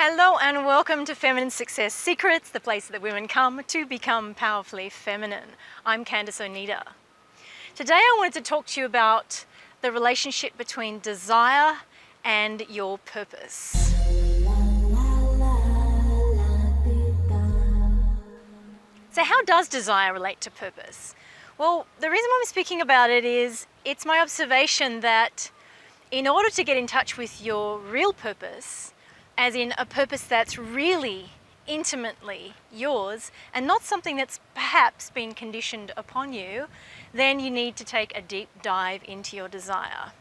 Hello and welcome to Feminine Success Secrets, the place that women come to become powerfully feminine. I'm Candice Oneida. Today I wanted to talk to you about the relationship between desire and your purpose. So how does desire relate to purpose? Well, the reason why I'm speaking about it is it's my observation that in order to get in touch with your real purpose, as in a purpose that's really intimately yours and not something that's perhaps been conditioned upon you, then you need to take a deep dive into your desire.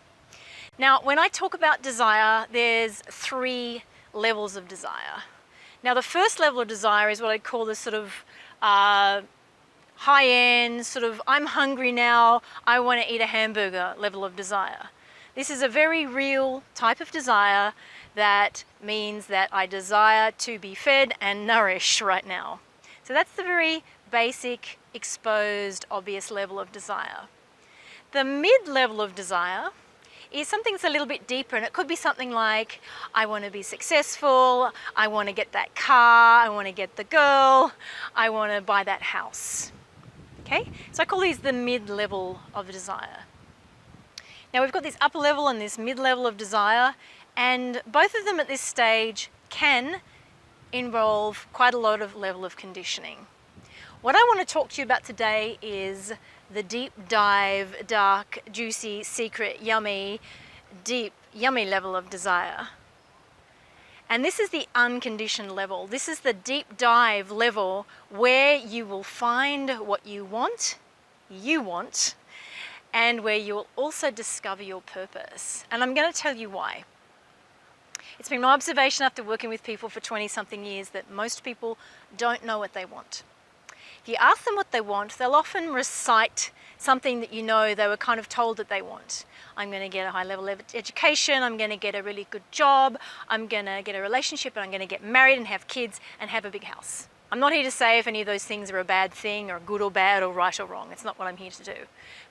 Now, when I talk about desire, there's 3 levels of desire. Now, the first level of desire is what I call the sort of high-end, sort of I'm hungry now, I want to eat a hamburger level of desire. This is a very real type of desire that means that I desire to be fed and nourished right now. So that's the very basic, exposed, obvious level of desire. The mid-level of desire is something that's a little bit deeper, and it could be something like, I want to be successful, I want to get that car, I want to get the girl, I want to buy that house. Okay, so I call these the mid-level of desire. Now we've got this upper level and this mid-level of desire, and both of them at this stage can involve quite a lot of level of conditioning. What I want to talk to you about today is the deep dive, dark, juicy, secret, yummy, deep, yummy level of desire. And this is the unconditioned level. This is the deep dive level where you will find what you want, and where you'll also discover your purpose. And I'm going to tell you why. It's been my observation after working with people for 20-something years that most people don't know what they want. If you ask them what they want, they'll often recite something that you know they were kind of told that they want. I'm going to get a high level of education, I'm going to get a really good job, I'm going to get a relationship, and I'm going to get married and have kids and have a big house. I'm not here to say if any of those things are a bad thing or good or bad or right or wrong. It's not what I'm here to do.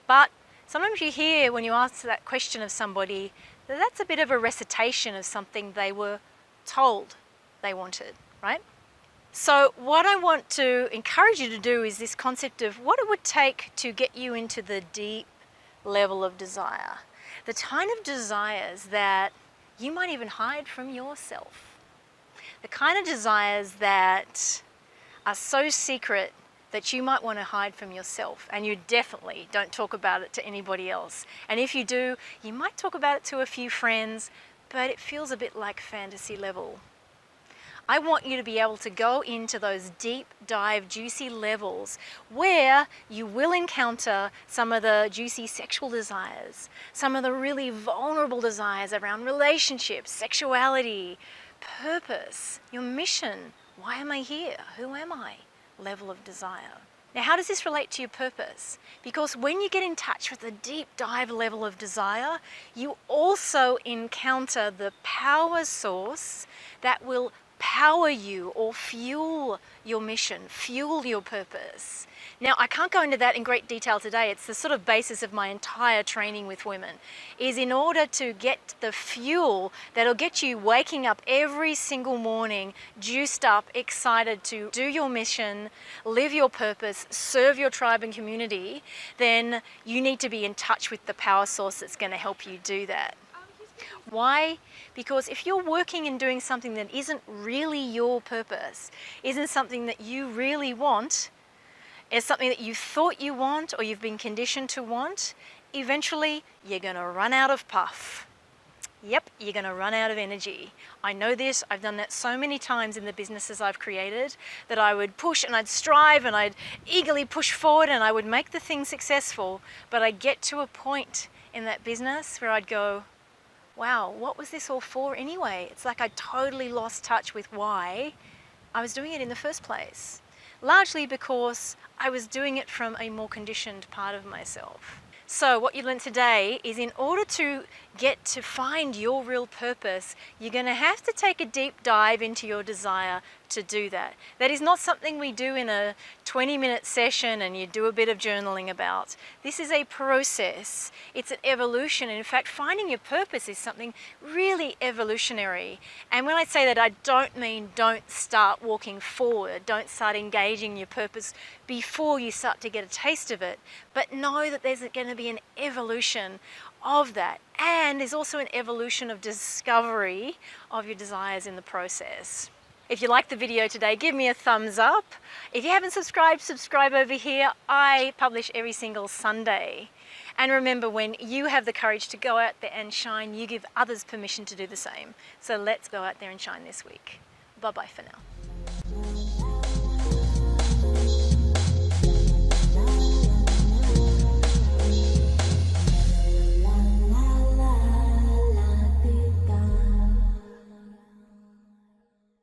But sometimes you hear when you ask that question of somebody that that's a bit of a recitation of something they were told they wanted, right? So what I want to encourage you to do is this concept of what it would take to get you into the deep level of desire. The kind of desires that you might even hide from yourself. The kind of desires that are so secret that you might want to hide from yourself, and you definitely don't talk about it to anybody else. And if you do, you might talk about it to a few friends, but it feels a bit like fantasy level. I want you to be able to go into those deep dive, juicy levels where you will encounter some of the juicy sexual desires, some of the really vulnerable desires around relationships, sexuality, purpose, your mission. Why am I here? Who am I? Level of desire. Now, how does this relate to your purpose? Because when you get in touch with the deep dive level of desire, you also encounter the power source that will power you or fuel your mission, fuel your purpose. Now, I can't go into that in great detail today. It's the sort of basis of my entire training with women, is in order to get the fuel that'll get you waking up every single morning, juiced up, excited to do your mission, live your purpose, serve your tribe and community, then you need to be in touch with the power source that's going to help you do that. Why? Because if you're working and doing something that isn't really your purpose, isn't something that you really want, is something that you thought you want or you've been conditioned to want, eventually you're going to run out of puff. Yep, you're going to run out of energy. I know this. I've done that so many times in the businesses I've created that I would push and I'd strive and I'd eagerly push forward and I would make the thing successful, but I'd get to a point in that business where I'd go, wow, what was this all for anyway? It's like I totally lost touch with why I was doing it in the first place. Largely because I was doing it from a more conditioned part of myself. So what you learned today is in order to get to find your real purpose, you're going to have to take a deep dive into your desire to do that. That is not something we do in a 20-minute session and you do a bit of journaling about. This is a process. It's an evolution. And in fact, finding your purpose is something really evolutionary. And when I say that, I don't mean don't start walking forward, don't start engaging your purpose before you start to get a taste of it, but know that there's going to be an evolution of that. And there's also an evolution of discovery of your desires in the process. If you liked the video today, give me a thumbs up. If you haven't subscribed, subscribe over here. I publish every single Sunday. And remember, when you have the courage to go out there and shine, you give others permission to do the same. So let's go out there and shine this week. Bye-bye for now.